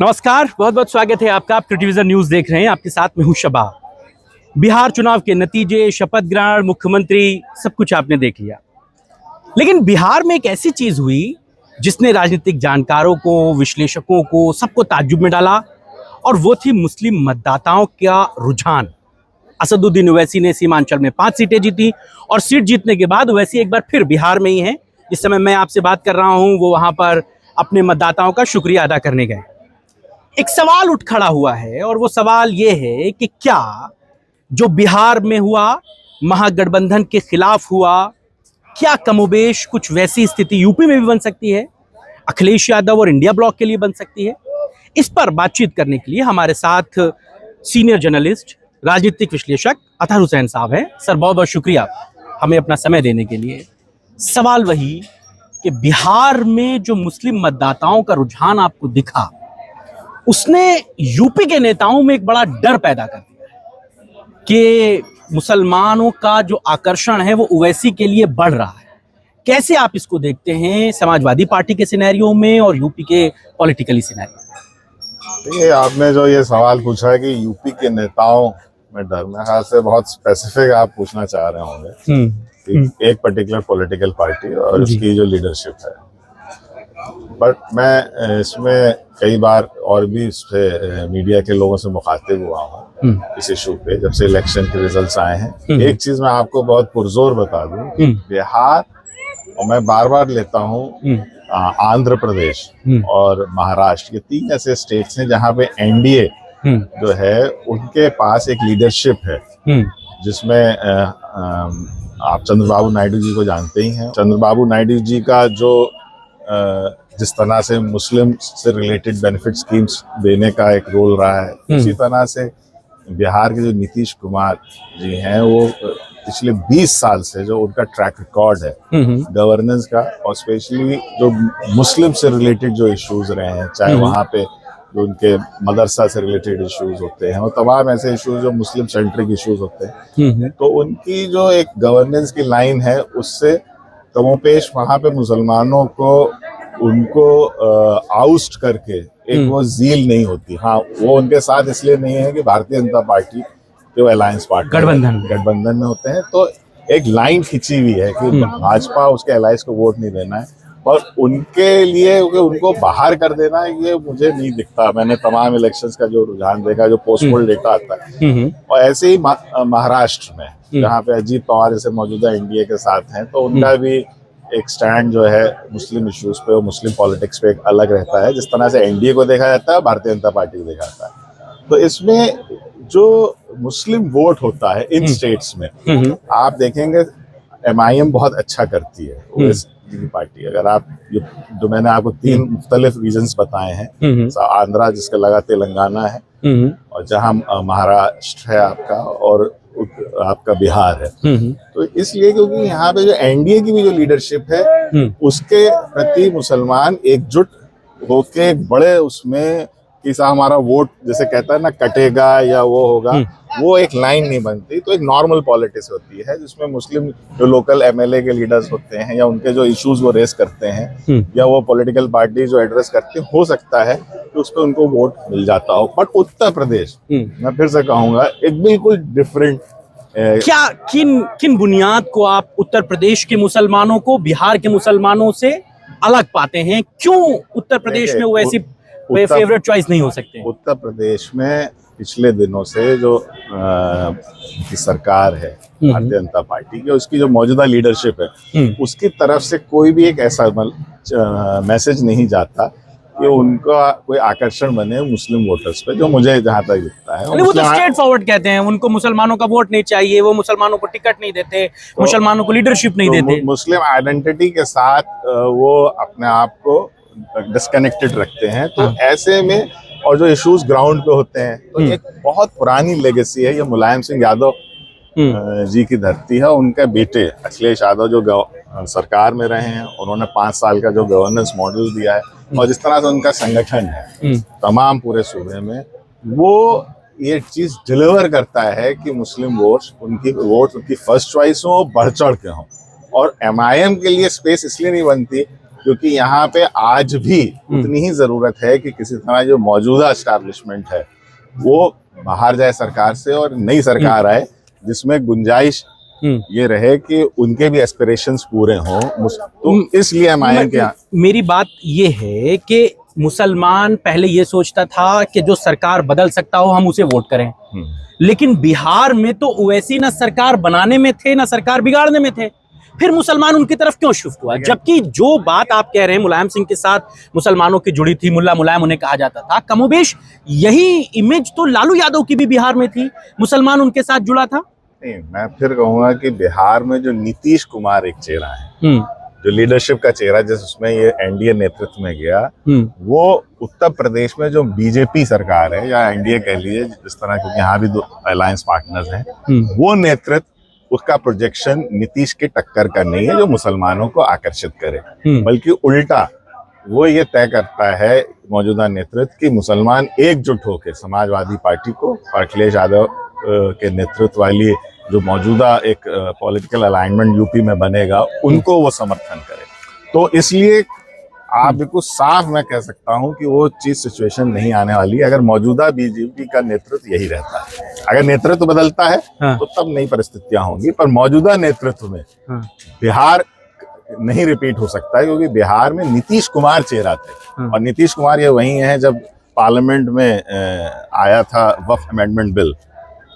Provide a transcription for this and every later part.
नमस्कार, बहुत बहुत स्वागत है आपका। आप टेलीविजन न्यूज देख रहे हैं, आपके साथ में हूं शबा। बिहार चुनाव के नतीजे, शपथ ग्रहण, मुख्यमंत्री, सब कुछ आपने देख लिया। लेकिन बिहार में एक ऐसी चीज हुई जिसने राजनीतिक जानकारों को, विश्लेषकों को, सबको ताज्जुब में डाला, और वो थी मुस्लिम मतदाताओं का रुझान। असदुद्दीन ओवैसी ने सीमांचल में 5 सीटें जीती, और सीट जीतने के बाद ओवैसी एक बार फिर बिहार में ही हैं। जिस समय मैं आपसे बात कर रहा हूं, वो वहां पर अपने मतदाताओं का शुक्रिया अदा करने गए। एक सवाल उठ खड़ा हुआ है, और वो सवाल ये है कि क्या जो बिहार में हुआ, महागठबंधन के खिलाफ हुआ, क्या कमोबेश कुछ वैसी स्थिति यूपी में भी बन सकती है, अखिलेश यादव और इंडिया ब्लॉक के लिए बन सकती है? इस पर बातचीत करने के लिए हमारे साथ सीनियर जर्नलिस्ट, राजनीतिक विश्लेषक अतहर हुसैन साहब हैं। सर, बहुत बहुत शुक्रिया हमें अपना समय देने के लिए। सवाल वही कि बिहार में जो मुस्लिम मतदाताओं का रुझान आपको दिखा, उसने यूपी के नेताओं में एक बड़ा डर पैदा कर दिया कि मुसलमानों का जो आकर्षण है वो ओवैसी के लिए बढ़ रहा है। कैसे आप इसको देखते हैं समाजवादी पार्टी के सिनेरियो में और यूपी के पॉलिटिकली सिनेरियो में? देखिए, आपने जो ये सवाल पूछा है कि यूपी के नेताओं में डर, मेरे ख्याल से बहुत स्पेसिफिक आप पूछना चाह रहे होंगे कि एक पर्टिकुलर पॉलिटिकल पार्टी और उसकी जो लीडरशिप है। बट मैं इसमें कई बार और भी इस पे मीडिया के लोगों से मुखातिब हुआ हूँ इस इशू पे, जब से इलेक्शन के रिजल्ट्स आए हैं। एक चीज मैं आपको बहुत पुरजोर बता दूं, बिहार, और मैं बार बार लेता हूँ आंध्र प्रदेश और महाराष्ट्र, ये 3 ऐसे स्टेट्स हैं जहाँ पे एनडीए जो है उनके पास एक लीडरशिप है, जिसमें आप चंद्रबाबू नायडू जी को जानते ही हैं। चंद्रबाबू नायडू जी का जो जिस तरह से मुस्लिम से रिलेटेड बेनिफिट स्कीम्स देने का एक रोल रहा है, उसी तरह से बिहार के जो नीतीश कुमार जी हैं, वो पिछले 20 साल से जो उनका ट्रैक रिकॉर्ड है गवर्नेंस का, और स्पेशली जो मुस्लिम से रिलेटेड जो इश्यूज रहे हैं, चाहे वहाँ पे जो उनके मदरसा से रिलेटेड इश्यूज होते हैं और तमाम ऐसे इश्यूज जो मुस्लिम सेंट्रिक इश्यूज होते हैं, तो उनकी जो एक गवर्नेंस की लाइन है, उससे कमोपेश वहाँ पे मुसलमानों को उनको आउस्ट करके एक वो जील नहीं होती। हाँ, वो उनके साथ इसलिए नहीं है कि भारतीय जनता पार्टी के वो अलायंस पार्टनर गठबंधन में होते हैं, तो एक लाइन खिंची हुई है कि भाजपा उसके अलायंस को वोट नहीं देना है, और उनके लिए उनको बाहर कर देना है, ये मुझे नहीं दिखता। मैंने तमाम इलेक्शंस का जो रुझान देखा, जो पोस्ट पोल डेटा आता है, और ऐसे ही महाराष्ट्र में जहाँ पे अजीत पवार जैसे मौजूदा एनडीए के साथ हैं, तो उनका भी एक स्टैंड जो है मुस्लिम इश्यूज पे और मुस्लिम पॉलिटिक्स पे एक अलग रहता है, जिस तरह से एनडीए को देखा जाता है, भारतीय जनता पार्टी को देखा जाता है। तो इसमें जो मुस्लिम वोट होता है इन स्टेट्स में, आप देखेंगे एमआईएम बहुत अच्छा करती है, ओवैसी पार्टी। अगर आप जो मैंने आपको 3 मुख्तलिफ रीजन्स बताए हैं, आंध्रा जिसका लगा तेलंगाना है, और जहाँ महाराष्ट्र है आपका, और आपका बिहार है। तो इसलिए क्योंकि यहाँ पे जो एनडीए की भी जो लीडरशिप है, उसके प्रति मुसलमान एकजुट होके बड़े उसमें कि हमारा वोट जैसे कहता है ना कटेगा या वो होगा, वो एक लाइन नहीं बनती। तो एक नॉर्मल पॉलिटिक्स होती है जिसमें मुस्लिम जो लोकल एमएलए के लीडर्स होते हैं, या उनके जो इश्यूज वो रेस करते हैं, या वो पॉलिटिकल पार्टी जो एड्रेस करते हैं, हो सकता है कि उस पर उनको वोट मिल जाता हो। बट उत्तर प्रदेश, मैं फिर से कहूंगा, एक बिल्कुल डिफरेंट क्या किन बुनियाद को आप उत्तर प्रदेश के मुसलमानों को बिहार के मुसलमानों से अलग पाते हैं? क्यों उत्तर प्रदेश में वो ऐसी फेवरेट चॉइस नहीं हो सकते? उत्तर प्रदेश में पिछले दिनों से जो की सरकार है भारतीय जनता पार्टी की, उसकी जो मौजूदा लीडरशिप है, उसकी तरफ से कोई भी एक ऐसा मैसेज नहीं जाता कि उनका कोई आकर्षण बने मुस्लिम वोटर्स पे, जो मुझे जहाँ तक दिखता है। वो तो स्ट्रेट फॉरवर्ड कहते हैं, उनको मुसलमानों का वोट नहीं चाहिए, वो मुसलमानों को टिकट नहीं देते, तो मुसलमानों को लीडरशिप नहीं देते। मुस्लिम आइडेंटिटी के साथ वो अपने आप को डिस्कनेक्टेड रखते हैं। तो ऐसे में, और जो इश्यूज ग्राउंड पे होते हैं, तो एक बहुत पुरानी लेगेसी है, ये मुलायम सिंह यादव जी की धरती है। उनके बेटे अखिलेश यादव जो सरकार में रहे हैं, उन्होंने 5 साल का जो गवर्नेंस मॉडल दिया है, और जिस तरह से उनका संगठन है तमाम पूरे सूबे में, वो ये चीज डिलीवर करता है कि मुस्लिम वोट्स उनकी फर्स्ट चॉइस हो, बढ़ चढ़ के हों। और एमआईएम के लिए स्पेस इसलिए नहीं बनती क्योंकि यहाँ पे आज भी उतनी ही जरूरत है कि किसी तरह जो मौजूदा एस्टैब्लिशमेंट है वो बाहर जाए सरकार से और नई सरकार आए जिसमें गुंजाइश ये रहे कि उनके भी एस्पिरेशंस पूरे हों। तो इसलिए एमआईएम के यहाँ मेरी बात ये है कि मुसलमान पहले ये सोचता था कि जो सरकार बदल सकता हो हम उसे वोट करें, लेकिन बिहार में तो ओवैसी ना सरकार बनाने में थे ना सरकार बिगाड़ने में थे, फिर मुसलमान उनकी तरफ क्यों शिफ्ट हुआ? जबकि जो बात आप कह रहे हैं मुलायम सिंह के साथ मुसलमानों की जुड़ी थी, मुल्ला मुलायम उन्हें कहा जाता था, कमोबेश यही इमेज तो लालू यादव की भी बिहार में थी, मुसलमान उनके साथ जुड़ा था। नहीं, मैं फिर कहूंगा कि बिहार में जो नीतीश कुमार एक चेहरा है, जो लीडरशिप का चेहरा जिसमें ये एनडीए नेतृत्व में गया, वो उत्तर प्रदेश में जो बीजेपी सरकार है या एनडीए कह लीजिए जिस तरह, क्योंकि यहाँ भी दो अलायंस पार्टनर्स हैं, वो नेतृत्व उसका प्रोजेक्शन नीतीश की टक्कर का नहीं है जो मुसलमानों को आकर्षित करे, बल्कि उल्टा वो ये तय करता है मौजूदा नेतृत्व कि मुसलमान एकजुट होकर समाजवादी पार्टी को और अखिलेश यादव के नेतृत्व वाली जो मौजूदा एक पॉलिटिकल अलाइनमेंट यूपी में बनेगा उनको वो समर्थन करे। तो इसलिए आप बिल्कुल साफ मैं कह सकता हूं कि वो चीज सिचुएशन नहीं आने वाली है अगर मौजूदा बीजेपी का नेतृत्व यही रहता है। अगर नेतृत्व बदलता है तो तब नई परिस्थितियां होंगी, पर मौजूदा नेतृत्व में बिहार नहीं रिपीट हो सकता है, क्योंकि बिहार में नीतीश कुमार चेहरा थे और नीतीश कुमार ये वही है जब पार्लियामेंट में आया था वक्फ अमेंडमेंट बिल,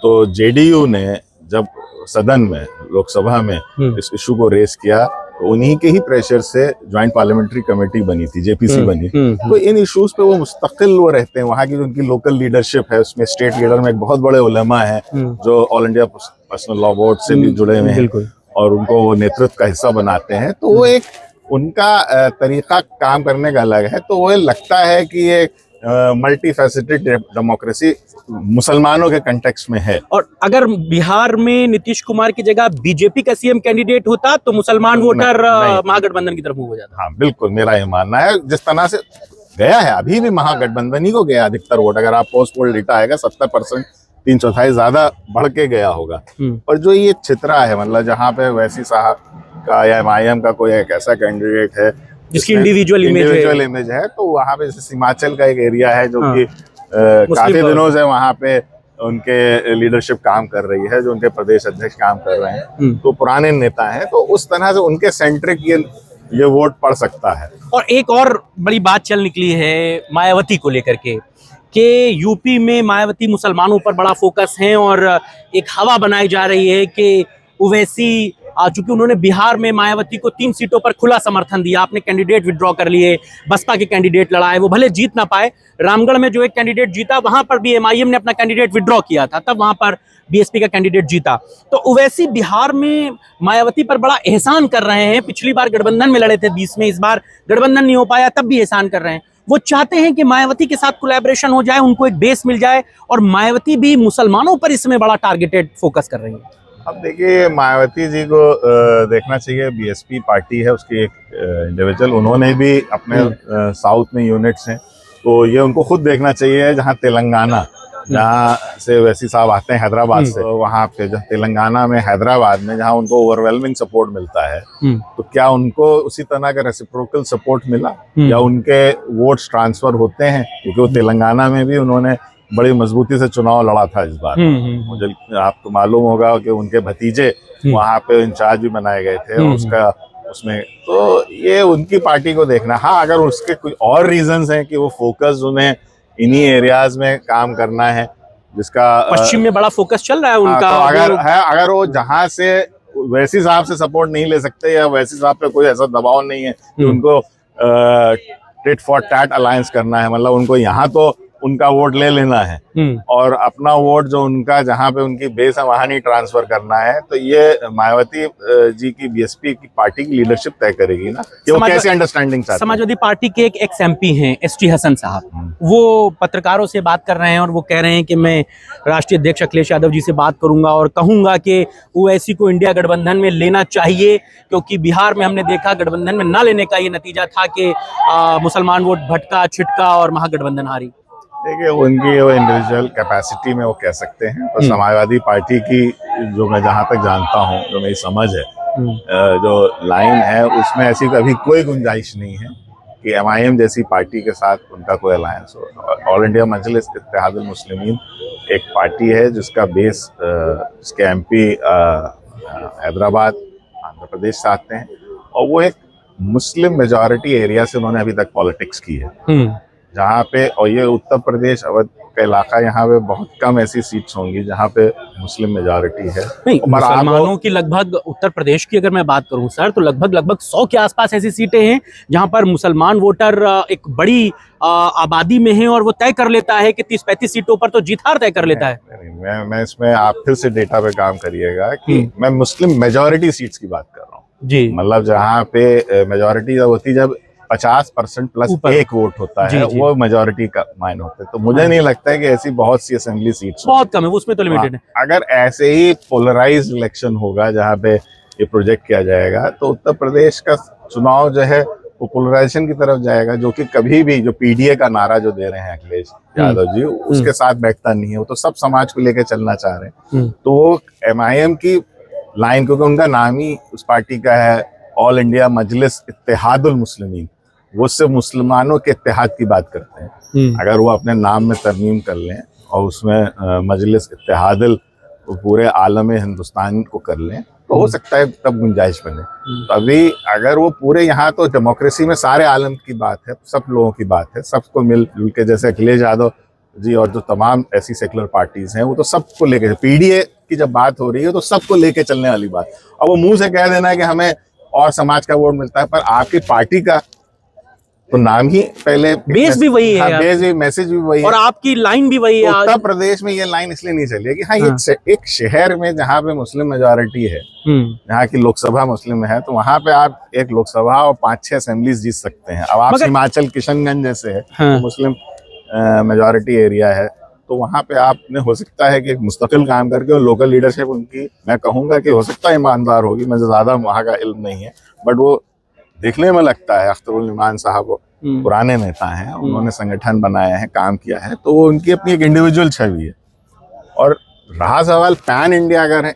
तो जेडीयू ने जब सदन में लोकसभा में इस इशू को रेस किया तो उन्हीं के ही प्रेशर से ज्वाइंट पार्लियामेंट्री कमेटी बनी थी, जेपीसी बनी। तो इन इश्यूज पे वो मुस्तकिल वो रहते हैं, वहाँ की जो उनकी लोकल लीडरशिप है उसमें स्टेट लीडर में एक बहुत बड़े उलेमा है जो all India personal law board से भी जुड़े हुए हैं और उनको वो नेतृत्व का हिस्सा बनाते हैं। तो वो एक उनका तरीका काम करने का अलग है। तो वो लगता है कि ये मल्टी फैसेटेड डेमोक्रेसी मुसलमानों के कंटेक्स्ट में है। और अगर बिहार में नीतीश कुमार की जगह बीजेपी का सीएम कैंडिडेट होता तो मुसलमान वोटर महागठबंधन की तरफ मूव हो जाता। हाँ बिल्कुल, मेरा ये मानना है। जिस तरह से गया है अभी भी महागठबंधन ही को गया अधिकतर वोट, अगर आप पोस्ट पोल डेटा आएगा 70%, 3/4 ज्यादा बढ़ के गया होगा। और जो ये छितरा है, मतलब जहाँ पे वैसी साहब का या एमआईएम का कोई एक ऐसा कैंडिडेट है जिसकी इंडिविजुअल इमेज है, तो वहाँ पे जैसे हिमाचल का एक एरिया है जो कि काफी दिनों से वहाँ पे उनके लीडरशिप काम कर रही है, जो उनके प्रदेश अध्यक्ष काम कर रहे हैं, तो पुराने नेता हैं, तो उस तरह से उनके सेंट्रिक ये वोट पड़ सकता है। और एक और बड़ी बात चल निकली है मायावती को लेकर के कि यूपी में मायावती मुसलमानों पर बड़ा फोकस है और एक हवा बनाई जा रही है कि ओवैसी चूंकि उन्होंने बिहार में मायावती को 3 सीटों पर खुला समर्थन दिया, आपने कैंडिडेट विड्रॉ कर लिए, बसपा के कैंडिडेट लड़ाए, वो भले जीत ना पाए, रामगढ़ में जो एक कैंडिडेट जीता वहां पर भी एमआईएम ने अपना कैंडिडेट विड्रॉ किया था, तब वहां पर बीएसपी का कैंडिडेट जीता। तो ओवैसी बिहार में मायावती पर बड़ा एहसान कर रहे हैं। पिछली बार गठबंधन में लड़े थे 20 में, इस बार गठबंधन नहीं हो पाया, तब भी एहसान कर रहे हैं। वो चाहते हैं कि मायावती के साथ कोलैबोरेशन हो जाए, उनको एक बेस मिल जाए, और मायावती भी मुसलमानों पर इसमें बड़ा टारगेटेड फोकस कर रही है। अब देखिए, मायावती जी को देखना चाहिए, बीएसपी पार्टी है उसकी एक इंडिविजुअल, उन्होंने भी अपने साउथ में यूनिट्स हैं, तो ये उनको खुद देखना चाहिए। जहाँ तेलंगाना, जहाँ से वैसी साहब आते हैं हैदराबाद से, तो वहाँ पे जहाँ तेलंगाना में हैदराबाद में जहाँ उनको ओवरवेलमिंग सपोर्ट मिलता है, तो क्या उनको उसी तरह का रेसिप्रोकल सपोर्ट मिला या उनके वोट्स ट्रांसफर होते हैं? क्योंकि वो तेलंगाना में भी उन्होंने बड़ी मजबूती से चुनाव लड़ा था इस बार। मुझे आपको मालूम होगा कि उनके भतीजे वहां पे इंचार्ज भी बनाए गए थे उसमें। तो ये उनकी पार्टी को देखना। हाँ, अगर उसके कुछ और रीजंस हैं कि वो फोकस उन्हें इन्हीं एरियाज में काम करना है, जिसका पश्चिम में बड़ा फोकस चल रहा है उनका, तो अगर वो जहां से वैसी साहब से सपोर्ट नहीं ले सकते या वैसी साहब पे कोई ऐसा दबाव नहीं है कि उनको टिट फॉर टैट अलायंस करना है, मतलब उनको यहाँ तो उनका वोट ले लेना है और अपना वोट जो उनका जहां पे उनकी बेस है वहां नहीं ट्रांसफर करना है, तो ये मायावती जी की बीएसपी की पार्टी की लीडरशिप तय करेगी ना कि वो कैसे अंडरस्टैंडिंग चाहते हैं। समाजवादी पार्टी के एक एक्स एमपी हैं एसटी हसन साहब, वो पत्रकारों से बात कर रहे हैं और वो कह रहे हैं कि मैं राष्ट्रीय अध्यक्ष अखिलेश यादव जी से बात करूंगा और कहूंगा कि ओवैसी को इंडिया गठबंधन में लेना चाहिए, क्योंकि बिहार में हमने देखा गठबंधन में ना लेने का ये नतीजा था कि मुसलमान वोट भटका छिटका और महागठबंधन हारी। देखिए, उनकी वो इंडिविजुअल कैपेसिटी में वो कह सकते हैं, पर समाजवादी पार्टी की जो मैं जहां तक जानता हूं, जो मेरी समझ है, जो लाइन है उसमें ऐसी कभी कोई गुंजाइश नहीं है कि MIM जैसी पार्टी के साथ उनका कोई अलायंस हो। ऑल इंडिया मजलिस इत्तेहादुल मुस्लिमीन एक पार्टी है जिसका बेस जिसके MP हैदराबाद आंध्र प्रदेश से आते हैं, और वो एक मुस्लिम मेजॉरिटी एरिया से उन्होंने अभी तक पॉलिटिक्स की है, जहाँ पे, और ये उत्तर प्रदेश अवध का इलाका, यहाँ पे बहुत कम ऐसी सीट्स होंगी जहाँ पे मुस्लिम मेजॉरिटी है। नहीं, मुसलमानों की लगभग उत्तर प्रदेश की अगर मैं बात करूं सर, तो लगभग 100 के आसपास ऐसी सीटें हैं जहां पर मुसलमान वोटर एक बड़ी आबादी में है और वो तय कर लेता है कि 30-35 सीटों पर तो जीत हार तय कर लेता है। मैं इसमें आप फिर से डेटा पे काम करिएगा कि मैं मुस्लिम मेजॉरिटी सीट्स की बात कर रहा हूँ जी, मतलब जहाँ पे मेजॉरिटी होती जब 50% प्लस एक वोट होता है, वो मेजॉरिटी का मायने होता है। तो मुझे नहीं लगता है कि ऐसी बहुत सी असेंबली सीट्स बहुत कम है, उसमें तो लिमिटेड है। अगर ऐसे ही पोलराइज इलेक्शन होगा जहाँ पे ये प्रोजेक्ट किया जाएगा, तो उत्तर प्रदेश का चुनाव जो है वो पोलराइजेशन की तरफ जाएगा, जो कि कभी भी जो PDA का नारा जो दे रहे हैं अखिलेश यादव जी, उसके साथ बैठता नहीं है। वो तो सब समाज को लेकर चलना चाह रहे हैं। तो MIM की लाइन, क्योंकि उनका नाम ही उस पार्टी का है ऑल इंडिया मजलिस इत्तेहादुल मुस्लिमीन, वो सिर्फ मुसलमानों के इत्तेहाद की बात करते हैं। अगर वो अपने नाम में तरमीम कर लें और उसमें मजलिस इत्तेहादुल पूरे आलम हिंदुस्तान को कर लें, तो हो सकता है तब गुंजाइश बने। तो अभी अगर वो पूरे, यहाँ तो डेमोक्रेसी में सारे आलम की बात है, सब लोगों की बात है, सबको मिलजुल के, जैसे अखिलेश यादव जी और जो तमाम ऐसी सेकुलर पार्टीज हैं, वो तो सबको लेके, PDA की जब बात हो रही है तो सबको लेके चलने वाली बात। और वो मुंह से कह देना है कि हमें और समाज का वोट मिलता है, पर आपकी पार्टी का तो नाम ही पहले बेस भी वही है, बेस भी, मैसेज भी वही है, और आपकी लाइन भी वही है। उत्तर प्रदेश में ये लाइन इसलिए नहीं चली है कि हाँ, ये एक शहर में जहाँ पे मुस्लिम मेजॉरिटी है, जहाँ की लोकसभा मुस्लिम है, तो वहाँ पे आप एक लोकसभा और 5-6 असेंबलीज जीत सकते हैं। अब आप हिमाचल किशनगंज जैसे है, तो मुस्लिम मेजॉरिटी एरिया है, तो वहाँ पे आपने हो सकता है कि मुस्तकिल काम करके, और लोकल लीडरशिप उनकी, मैं कहूँगा कि हो सकता है ईमानदार होगी, मुझे ज्यादा वहाँ का इल्म नहीं है, बट वो देखने में लगता है। अख्तरुल इमान साहब पुराने नेता हैं, उन्होंने संगठन बनाया है, काम किया है, तो वो उनकी अपनी एक इंडिविजुअल छवि है। और रहा सवाल पैन इंडिया, अगर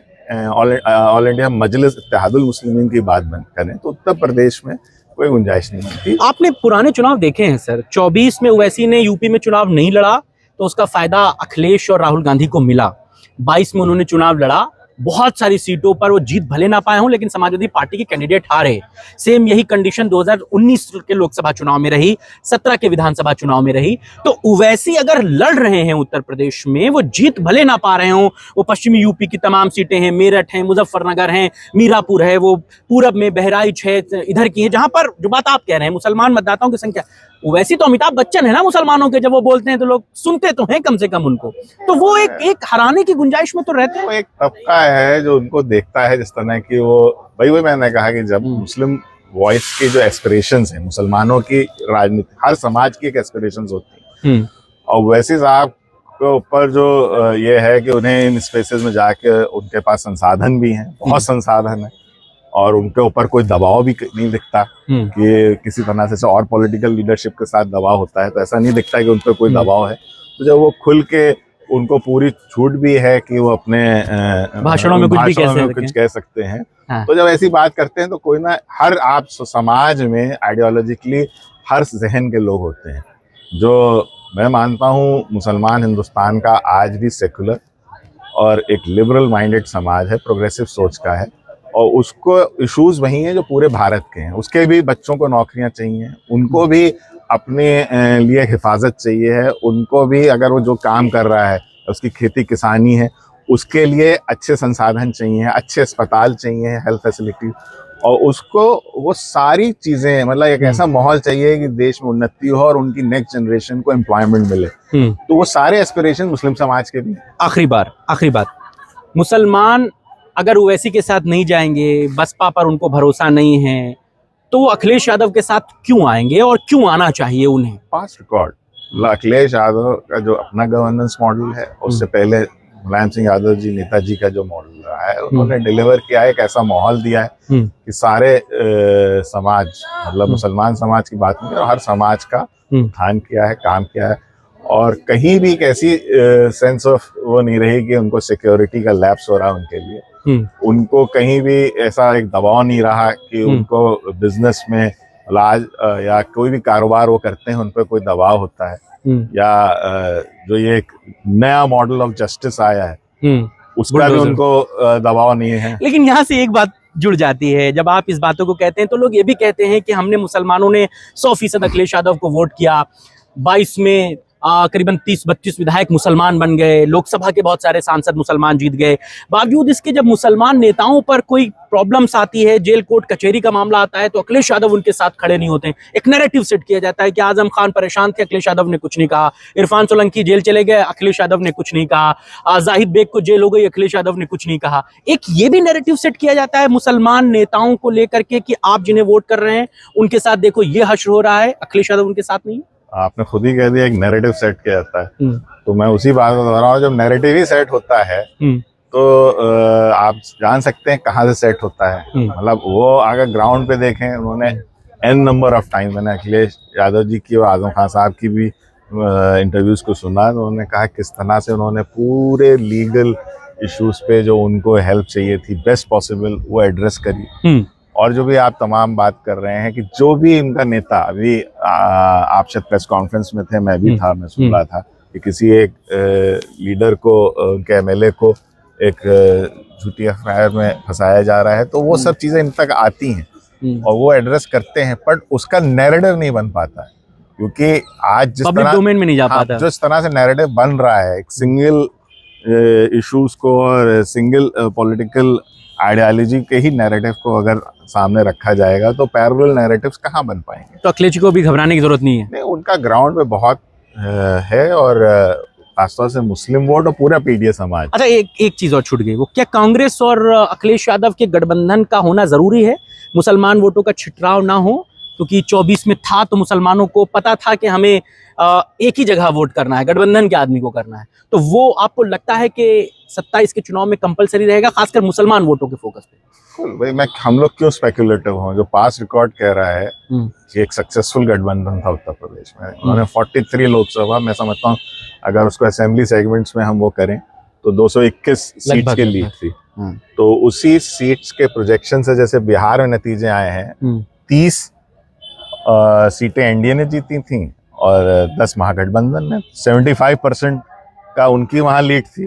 ऑल इंडिया मजलिस इत्तेहादुल मुस्लिमीन की बात करें, तो उत्तर प्रदेश में कोई गुंजाइश नहीं होती। आपने पुराने चुनाव देखे हैं सर, 24 में ओवैसी ने यूपी में चुनाव नहीं लड़ा, तो उसका फायदा अखिलेश और राहुल गांधी को मिला। 22 में उन्होंने चुनाव लड़ा, बहुत सारी सीटों पर वो जीत भले ना पाए हों, लेकिन समाजवादी पार्टी के कैंडिडेट हारे। सेम यही कंडीशन 2019 के लोकसभा चुनाव में रही, 17 के विधानसभा चुनाव में रही। तो ओवैसी अगर लड़ रहे हैं उत्तर प्रदेश में, वो जीत भले ना पा रहे हों, वो पश्चिमी यूपी की तमाम सीटें हैं, मेरठ है, मुजफ्फरनगर है, मीरापुर है, वो पूरब में बहराइच है, इधर की है, जहां पर जो बात आप कह रहे हैं मुसलमान मतदाताओं की संख्या, वैसे तो अमिताभ बच्चन है ना मुसलमानों के, जब वो बोलते हैं तो लोग सुनते तो हैं कम से कम उनको, तो वो एक हराने की गुंजाइश में तो रहते हैं। वो एक तबका है जो उनको देखता है जिस तरह की, वो वही मैंने कहा कि जब मुस्लिम वॉइस की जो एस्पिरेशंस है, मुसलमानों की राजनीति, हर समाज की एक एस्पिरेशंस होती हैं, और वैसे साहब के ऊपर जो ये है कि उन्हें इन स्पेसेस में जाके, उनके पास संसाधन भी हैं, बहुत संसाधन है, और उनके ऊपर कोई दबाव भी नहीं दिखता कि किसी तरह से, और पॉलिटिकल लीडरशिप के साथ दबाव होता है, तो ऐसा नहीं दिखता कि उन पर कोई दबाव है। तो जब वो खुल के, उनको पूरी छूट भी है कि वो अपने भाषणों में कुछ कह सकते हैं। हाँ। तो जब ऐसी बात करते हैं तो कोई ना, हर आप समाज में आइडियोलॉजिकली हर जहन के लोग होते हैं। जो मैं मानता हूँ मुसलमान हिंदुस्तान का आज भी सेकुलर और एक लिबरल माइंडेड समाज है, प्रोग्रेसिव सोच का है, और उसको इश्यूज वही हैं जो पूरे भारत के हैं। उसके भी बच्चों को नौकरियां चाहिए, उनको भी अपने लिए हिफाजत चाहिए है, उनको भी अगर वो जो काम कर रहा है, उसकी खेती किसानी है, उसके लिए अच्छे संसाधन चाहिए, अच्छे अस्पताल चाहिए, हेल्थ फैसिलिटी, और उसको वो सारी चीजें, मतलब एक ऐसा माहौल चाहिए कि देश में उन्नति हो और उनकी नेक्स्ट जनरेशन को एम्प्लॉयमेंट मिले। तो वो सारे एस्पिरेशन मुस्लिम समाज के भी। आखिरी बात, मुसलमान अगर ओवैसी के साथ नहीं जाएंगे, बसपा पर उनको भरोसा नहीं है, तो वो अखिलेश यादव के साथ क्यों आएंगे और क्यों आना चाहिए उन्हें? पास्ट रिकॉर्ड, अखिलेश यादव का जो अपना गवर्नेंस मॉडल है, उससे पहले मुलायम सिंह यादव जी, नेताजी का जो मॉडल रहा है, उन्होंने डिलीवर किया है, एक ऐसा माहौल दिया है कि सारे समाज, मतलब मुसलमान समाज की बात नहीं, और हर समाज का उत्थान किया है, काम किया है। और कहीं भी एक ऐसी सेंस ऑफ वो नहीं रही कि उनको सिक्योरिटी का लैप्स हो रहा है उनके लिए। उनको कहीं भी ऐसा एक दबाव नहीं रहा कि उनको बिजनेस में इलाज या कोई भी कारोबार वो करते हैं उन पर कोई दबाव होता है, या जो ये एक नया मॉडल ऑफ जस्टिस आया है उसका भी उनको दबाव नहीं है। लेकिन यहाँ से एक बात जुड़ जाती है, जब आप इस बातों को कहते हैं तो लोग ये भी कहते हैं कि हमने मुसलमानों ने 100% अखिलेश यादव को वोट किया, 22 में करीबन 30-32 विधायक मुसलमान बन गए, लोकसभा के बहुत सारे सांसद मुसलमान जीत गए। बावजूद इसके जब मुसलमान नेताओं पर कोई प्रॉब्लम्स आती है, जेल कोर्ट कचहरी का मामला आता है, तो अखिलेश यादव उनके साथ खड़े नहीं होते। एक नैरेटिव सेट किया जाता है कि आजम खान परेशान थे, अखिलेश यादव ने कुछ नहीं कहा। इरफान सोलंकी जेल चले गए, अखिलेश यादव ने कुछ नहीं कहा। जाहिद बेग को जेल हो गई, अखिलेश यादव ने कुछ नहीं कहा। एक ये भी नैरेटिव सेट किया जाता है मुसलमान नेताओं को लेकर के कि आप जिन्हें वोट कर रहे हैं उनके साथ देखो ये हश्र हो रहा है, अखिलेश यादव उनके साथ नहीं। आपने खुद ही कह दिया एक नैरेटिव सेट किया जाता है, तो मैं उसी बात को दोहरा रहा हूँ। जब नैरेटिव ही सेट होता है तो आप जान सकते हैं कहाँ से सेट होता है। मतलब वो अगर ग्राउंड पे देखें, उन्होंने एन नंबर ऑफ टाइम, मैंने अखिलेश यादव जी की और आजम खान साहब की भी इंटरव्यूज को सुना, तो उन्होंने कहा किस तरह से उन्होंने पूरे लीगल इश्यूज पे जो उनको हेल्प चाहिए थी बेस्ट पॉसिबल वो एड्रेस करी। और जो भी आप तमाम बात कर रहे हैं कि जो भी इनका नेता, अभी आप शायद प्रेस कॉन्फ्रेंस में थे, मैं भी था, मैं सुन रहा था कि किसी एक लीडर को, उनके एमएलए को एक झूठी एफआईआर में फंसाया जा रहा है, तो वो सब चीजें इन तक आती हैं और वो एड्रेस करते हैं, बट उसका नैरेटिव नहीं बन पाता है क्योंकि आज जिस तरह डोमेन में नहीं जा पाता, जिस तरह से नैरेटिव बन रहा है एक सिंगल इश्यूज को और सिंगल पॉलिटिकल आइडियोलॉजी के ही नैरेटिव को अगर सामने रखा जाएगा तो पैरेलल नैरेटिव्स कहाँ बन पाएंगे। तो अखिलेश को भी घबराने की जरूरत नहीं है। नहीं, उनका ग्राउंड पे बहुत है और खासतौर से मुस्लिम वोट और पूरा पीडीए समाज। अच्छा, एक चीज और छूट गई, वो क्या कांग्रेस और अखिलेश यादव के गठबंधन का होना जरूरी है, मुसलमान वोटों का छिटराव ना हो? क्योंकि 24 में था तो मुसलमानों को पता था कि हमें एक ही जगह वोट करना है, गठबंधन के आदमी को करना है, तो वो आपको लगता है कि 27 के चुनाव में कंपलसरी रहेगा, खासकर मुसलमान वोटों के फोकस पे? भाई हम लोग क्यों स्पेकुलेटिव हों? जो पास रिकॉर्ड कह रहा है कि एक सक्सेसफुल गठबंधन था उत्तर प्रदेश में, उन्होंने 43 लोकसभा, मैं समझता हूँ अगर उसको असेंबली सेगमेंट्स में हम वो करें तो 221 सीट्स के लीड थी। तो उसी सीट्स के प्रोजेक्शन से जैसे बिहार में नतीजे आए हैं, 30 सीटें एनडीए ने जीती थी और 10 महागठबंधन ने। 75% का उनकी वहां लीड थी।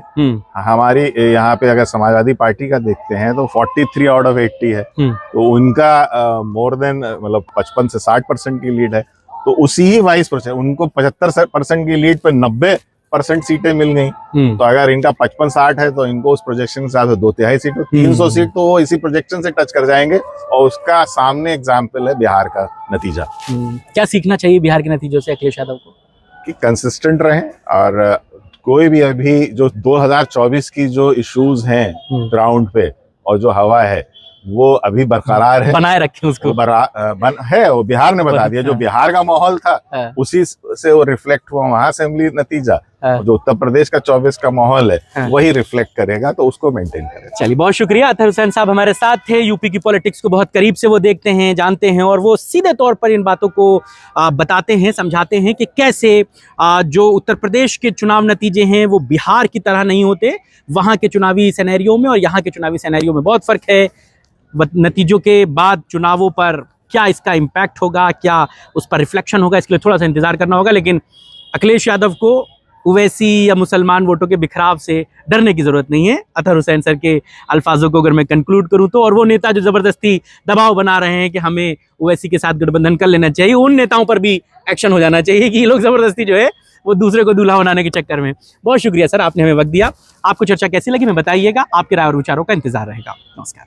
हमारी यहाँ पे अगर समाजवादी पार्टी का देखते हैं तो 43 आउट ऑफ 80 है, तो उनका मोर देन मतलब 55 से 60% की लीड है। तो उसी ही 22%, उनको 75% की लीड पे 90% सीटें मिल गई। तो अगर इनका 55-60 है तो इनको उस प्रोजेक्शन के साथ 2/3 सीट, 300 सीट तो वो इसी प्रोजेक्शन से टच कर जाएंगे। और उसका सामने एग्जाम्पल है बिहार का नतीजा। क्या सीखना चाहिए बिहार के नतीजों से अखिलेश यादव को? कि कंसिस्टेंट रहें और कोई भी अभी जो 2024 की जो इश्यूज हैं ग्राउंड पे और जो हवा है वो अभी बरकरार है, बनाए रखें उसको। है वो बिहार ने बता दिया, जो बिहार का माहौल था उसी से वो रिफ्लेक्ट हुआ वहां असेंबली नतीजा। जो उत्तर प्रदेश का 24 का माहौल है वही रिफ्लेक्ट करेगा, तो उसको मेंटेन करेगा। चलिए, बहुत शुक्रिया। अतहर हुसैन साहब हमारे साथ थे। यूपी की पॉलिटिक्स को बहुत करीब से वो देखते हैं, जानते हैं और वो सीधे तौर पर इन बातों को बताते हैं, समझाते हैं कि कैसे जो उत्तर प्रदेश के चुनाव नतीजे हैं वो बिहार की तरह नहीं होते। वहाँ के चुनावी सिनेरियो में और यहाँ के चुनावी सिनेरियो में बहुत फर्क है। नतीजों के बाद चुनावों पर क्या इसका इम्पैक्ट होगा, क्या उस पर रिफ्लेक्शन होगा, इसके लिए थोड़ा सा इंतजार करना होगा। लेकिन अखिलेश यादव को ओवैसी या मुसलमान वोटों के बिखराव से डरने की जरूरत नहीं है। अतहर हुसैन सर के अल्फाजों को अगर मैं कंक्लूड करूं तो, और वो नेता जो जबरदस्ती दबाव बना रहे हैं कि हमें ओवैसी के साथ गठबंधन कर लेना चाहिए, उन नेताओं पर भी एक्शन हो जाना चाहिए कि ये लोग जबरदस्ती जो है वो दूसरे को दूल्हा बनाने के चक्कर में। बहुत शुक्रिया सर, आपने हमें वक्त दिया। आपको चर्चा कैसी लगी मैं बताइएगा, आपके राय और विचारों का इंतजार रहेगा। नमस्कार।